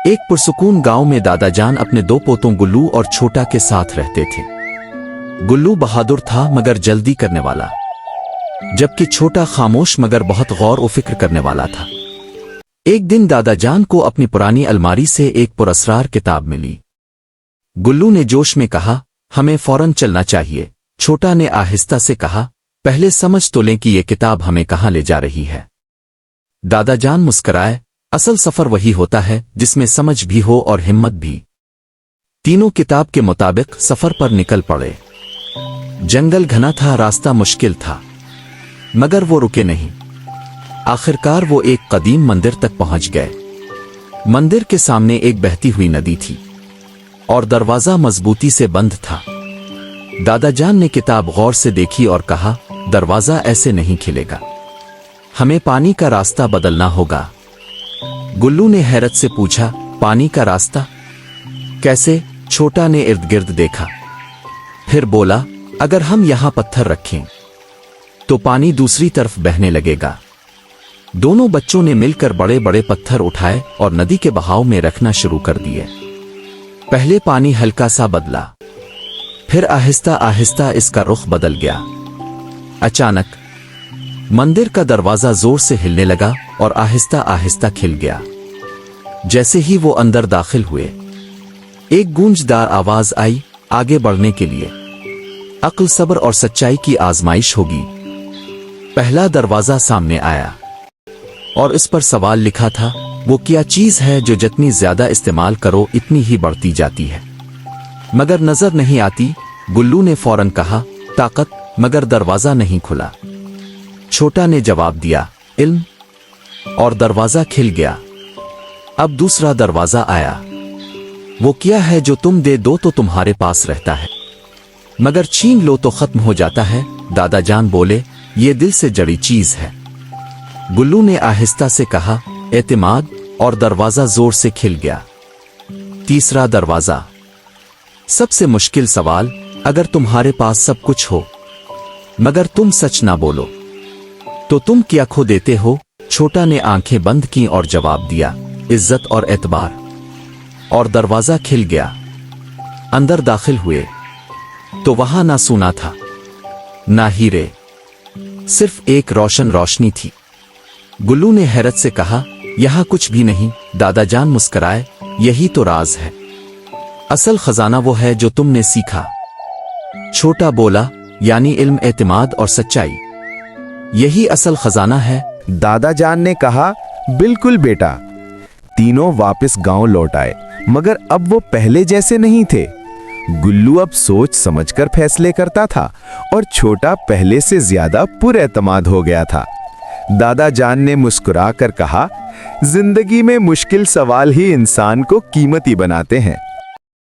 एक पुरसुकून गांव में दादा जान अपने दो पोतों गुल्लू और छोटा के साथ रहते थे। गुल्लू बहादुर था मगर जल्दी करने वाला, जबकि छोटा खामोश मगर बहुत गौर और फिक्र करने वाला था। एक दिन दादा जान को अपनी पुरानी अलमारी से एक पुरस्कार किताब मिली। गुल्लू ने जोश में कहा, हमें फौरन चलना चाहिए। छोटा ने आहिस्ता से कहा, पहले समझ तो लें कि ये किताब हमें कहाँ ले जा रही है। दादा जान मुस्कराए, असल सफर वही होता है जिसमें समझ भी हो और हिम्मत भी। तीनों किताब के मुताबिक सफर पर निकल पड़े। जंगल घना था, रास्ता मुश्किल था, मगर वो रुके नहीं। आखिरकार वो एक कदीम मंदिर तक पहुंच गए। मंदिर के सामने एक बहती हुई नदी थी और दरवाजा मजबूती से बंद था। दादा जान ने किताब गौर से देखी और कहा, दरवाजा ऐसे नहीं खिलेगा, हमें पानी का रास्ता बदलना होगा। गुल्लू ने हैरत से पूछा, पानी का रास्ता कैसे? छोटा ने इर्द गिर्द देखा, फिर बोला, अगर हम यहां पत्थर रखें तो पानी दूसरी तरफ बहने लगेगा। दोनों बच्चों ने मिलकर बड़े बड़े पत्थर उठाए और नदी के बहाव में रखना शुरू कर दिए। पहले पानी हल्का सा बदला, फिर आहिस्ता आहिस्ता इसका रुख बदल गया। अचानक मंदिर का दरवाजा जोर से हिलने लगा और आहिस्ता आहिस्ता खिल गया। जैसे ही वो अंदर दाखिल हुए, एक गूंजदार आवाज आई, आगे बढ़ने के लिए अक्ल, सब्र और सच्चाई की आजमाइश होगी। पहला दरवाजा सामने आया और इस पर सवाल लिखा था, वो क्या चीज है जो जितनी ज्यादा इस्तेमाल करो इतनी ही बढ़ती जाती है मगर नजर नहीं आती? गुल्लू ने फौरन कहा, ताकत, मगर दरवाजा नहीं खुला। छोटा ने जवाब दिया, इल्म, और दरवाजा खिल गया। अब दूसरा दरवाजा आया, वो क्या है जो तुम दे दो तो तुम्हारे पास रहता है मगर छीन लो तो खत्म हो जाता है? दादा जान बोले, ये दिल से जड़ी चीज है। गुल्लू ने आहिस्ता से कहा, एतमाद, और दरवाजा जोर से खिल गया। तीसरा दरवाजा, सबसे मुश्किल सवाल, अगर तुम्हारे पास सब कुछ हो मगर तुम सच ना बोलो तो तुम क्या खो देते हो? छोटा ने आंखें बंद की और जवाब दिया, इज्जत और एतबार। और दरवाजा खिल गया। अंदर दाखिल हुए तो वहां ना सोना था ना हीरे, सिर्फ एक रोशन रोशनी थी। गुल्लू ने हैरत से कहा, यहां कुछ भी नहीं। दादा जान मुस्कराए, यही तो राज है, असल खजाना वो है जो तुमने सीखा। छोटा बोला, यानी इल्म, एतमाद और सच्चाई, यही असल खजाना है। दादा जान ने कहा, बिल्कुल बेटा। तीनों वापस गांव लौट आए, मगर अब वो पहले जैसे नहीं थे। गुल्लू अब सोच समझकर फैसले करता था और छोटा पहले से ज्यादा पुरएतमाद हो गया था। दादा जान ने मुस्कुरा कर कहा, जिंदगी में मुश्किल सवाल ही इंसान को कीमती बनाते हैं।